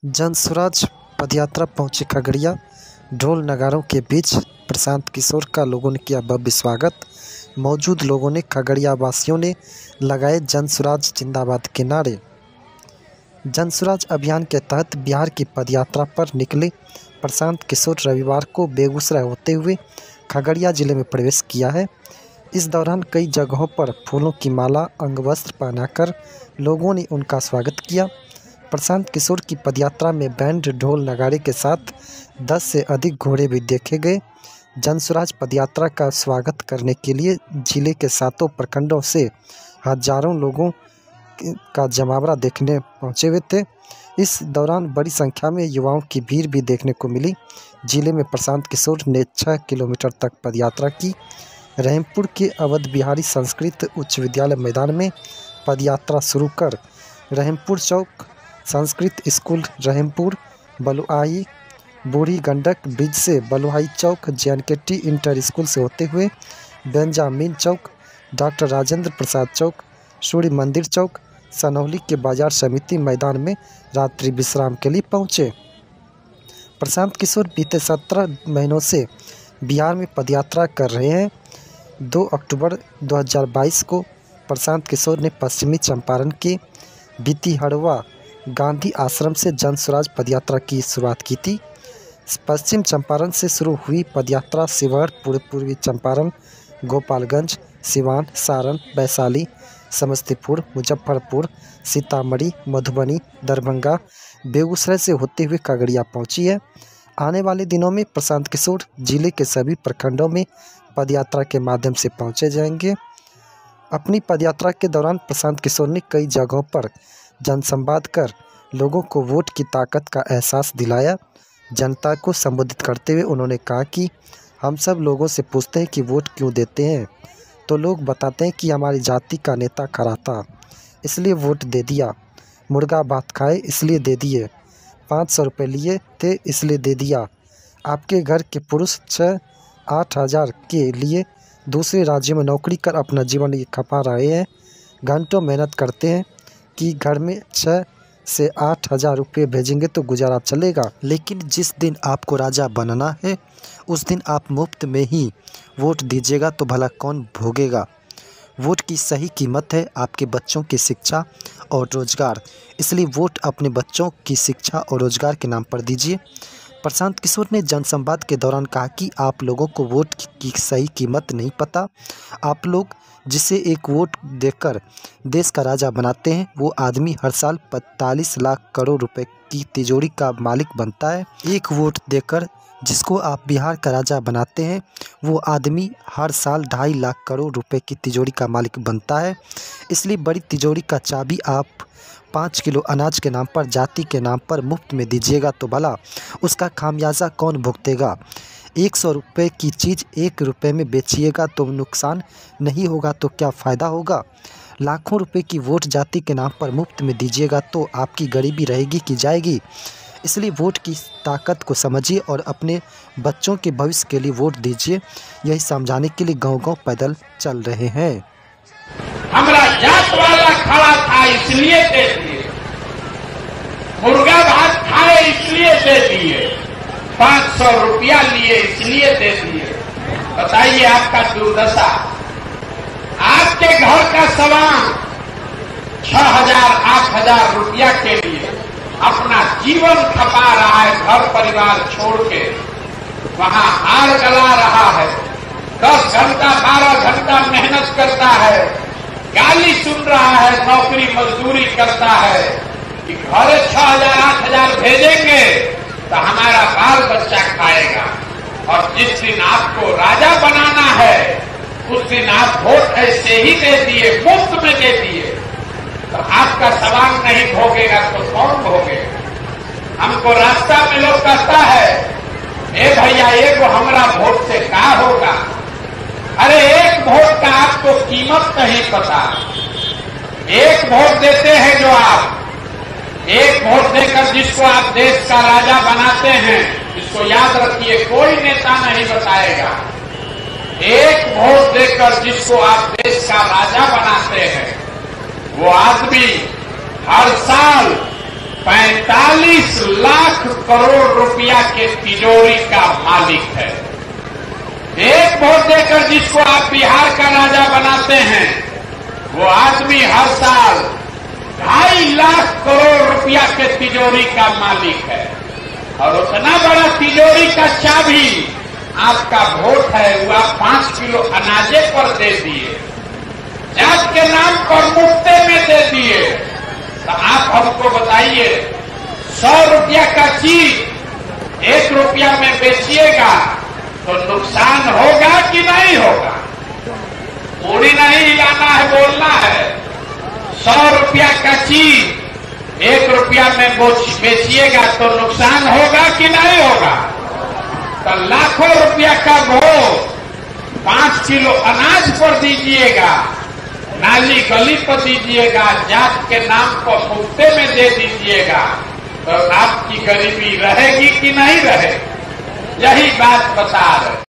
जनसुराज पदयात्रा पहुंचे खगड़िया। ढोल नगारों के बीच प्रशांत किशोर का लोगों ने किया भव्य स्वागत। मौजूद लोगों ने खगड़िया वासियों ने लगाए जनसुराज जिंदाबाद के नारे। जनसुराज अभियान के तहत बिहार की पदयात्रा पर निकले प्रशांत किशोर रविवार को बेगूसराय होते हुए खगड़िया जिले में प्रवेश किया है। इस दौरान कई जगहों पर फूलों की माला अंगवस्त्र पहनाकर लोगों ने उनका स्वागत किया। प्रशांत किशोर की पदयात्रा में बैंड ढोल नगाड़े के साथ 10 से अधिक घोड़े भी देखे गए। जनसुराज पदयात्रा का स्वागत करने के लिए जिले के 7 प्रखंडों से हजारों लोगों का जमावड़ा देखने पहुंचे हुए थे। इस दौरान बड़ी संख्या में युवाओं की भीड़ भी देखने को मिली। जिले में प्रशांत किशोर ने 6 किलोमीटर तक पदयात्रा की। रहीमपुर के अवध बिहारी संस्कृत उच्च विद्यालय मैदान में पदयात्रा शुरू कर रहीमपुर चौक, संस्कृत स्कूल रहीमपुर, बलुआही बूढ़ी गंडक ब्रिज से बलुआही चौक, JNKT इंटर स्कूल से होते हुए बेंजामिन चौक, डॉक्टर राजेंद्र प्रसाद चौक, सूर्य मंदिर चौक, सनौली के बाजार समिति मैदान में रात्रि विश्राम के लिए पहुंचे। प्रशांत किशोर बीते 17 महीनों से बिहार में पदयात्रा कर रहे हैं। 2 अक्टूबर 2022 को प्रशांत किशोर ने पश्चिमी चंपारण के भितिहड़वा गांधी आश्रम से जनसुराज पदयात्रा की शुरुआत की थी। पश्चिम चंपारण से शुरू हुई पदयात्रा शिवहर, पूर्वी चंपारण, गोपालगंज, सिवान, सारण, वैशाली, समस्तीपुर, मुजफ्फरपुर, सीतामढ़ी, मधुबनी, दरभंगा, बेगूसराय से होते हुए खगड़िया पहुंची है। आने वाले दिनों में प्रशांत किशोर जिले के सभी प्रखंडों में पदयात्रा के माध्यम से पहुंचे जाएंगे। अपनी पदयात्रा के दौरान प्रशांत किशोर ने कई जगहों पर जनसंवाद कर लोगों को वोट की ताकत का एहसास दिलाया। जनता को संबोधित करते हुए उन्होंने कहा कि हम सब लोगों से पूछते हैं कि वोट क्यों देते हैं, तो लोग बताते हैं कि हमारी जाति का नेता खरा था इसलिए वोट दे दिया, मुर्गा भात खाए इसलिए दे दिए, 500 रुपये लिए थे इसलिए दे दिया। आपके घर के पुरुष 6-8 हज़ार के लिए दूसरे राज्यों में नौकरी कर अपना जीवन खपा रहे हैं, घंटों मेहनत करते हैं कि घर में 6 से 8 हज़ार रुपये भेजेंगे तो गुजारा चलेगा। लेकिन जिस दिन आपको राजा बनना है उस दिन आप मुफ्त में ही वोट दीजिएगा तो भला कौन भोगेगा। वोट की सही कीमत है आपके बच्चों की शिक्षा और रोजगार, इसलिए वोट अपने बच्चों की शिक्षा और रोजगार के नाम पर दीजिए। प्रशांत किशोर ने जनसंवाद के दौरान कहा कि आप लोगों को वोट की सही कीमत नहीं पता। आप लोग जिसे एक वोट देकर देश का राजा बनाते हैं वो आदमी हर साल 45 लाख करोड़ रुपए की तिजोरी का मालिक बनता है। एक वोट देकर जिसको आप बिहार का राजा बनाते हैं वो आदमी हर साल 2.5 लाख करोड़ रुपए की तिजोरी का मालिक बनता है। इसलिए बड़ी तिजोरी का चाबी आप 5 किलो अनाज के नाम पर, जाति के नाम पर मुफ्त में दीजिएगा तो भला उसका खामियाजा कौन भुगतेगा। 100 रुपये की चीज़ 1 रुपये में बेचिएगा तो नुकसान नहीं होगा तो क्या फ़ायदा होगा। लाखों रुपए की वोट जाति के नाम पर मुफ्त में दीजिएगा तो आपकी गरीबी रहेगी कि जाएगी। इसलिए वोट की ताकत को समझिए और अपने बच्चों के भविष्य के लिए वोट दीजिए। यही समझाने के लिए गांव-गांव पैदल चल रहे हैं। हमारा जात वाला खड़ा था इसलिए दे दिए, मुर्गा भात खाए इसलिए दे दिए, 500 रुपया लिए इसलिए दे दिए। बताइए आपका दुर्दशा। आपके घर का सामान 6,000-8,000 रुपया के लिए अपना जीवन खपा रहा है, घर परिवार छोड़ के वहां हार गला रहा है, 10 घंटा 12 घंटा मेहनत करता है, गाली सुन रहा है, नौकरी मजदूरी करता है कि घर 6,000-8,000 भेजेंगे तो हमारा बाल बच्चा खाएगा। और जिस दिन आपको राजा बनाना है उस दिन आप वोट ऐसे ही दे दिए, मुफ्त में दे दिए, तो आपका सवाल नहीं भोगेगा तो कौन भोगेगा। हमको रास्ता में लोग कहता है ए भैया एगो हमारा वोट से क्या होगा। अरे एक वोट का आपको कीमत नहीं पता। एक वोट देते हैं जो आप, एक वोट देकर जिसको आप देश का राजा बनाते हैं, इसको याद रखिए कोई नेता नहीं बताएगा। एक वोट देकर जिसको आप देश का राजा बनाते हैं वो आदमी हर साल 45 करोड़ रुपया के तिजोरी का मालिक है। एक वोट देकर जिसको आप बिहार का राजा बनाते हैं, वो आदमी हर साल 2.5 लाख करोड़ रुपया के तिजोरी का मालिक है। और उतना बड़ा तिजोरी का चाबी आपका वोट है, वो आप 5 किलो अनाजे पर दे दिए, जात के नाम पर मुफ्ते में दे दिए। तो आप हमको बताइए, 100 रुपया का चीज 1 रुपया में बेचिएगा तो नुकसान होगा कि नहीं होगा? पूरी नहीं हिलाना है, बोलना है। 100 रुपया का चीज 1 रुपया में बेचिएगा तो नुकसान होगा कि नहीं होगा? तो लाखों रुपया का भोग 5 किलो अनाज पर दीजिएगा, नाली गली पर दीजिएगा, जात के नाम पर मुफ्ते में दे दीजिएगा, तो आपकी गरीबी रहेगी कि नहीं रहेगी? यही बात बता रहे।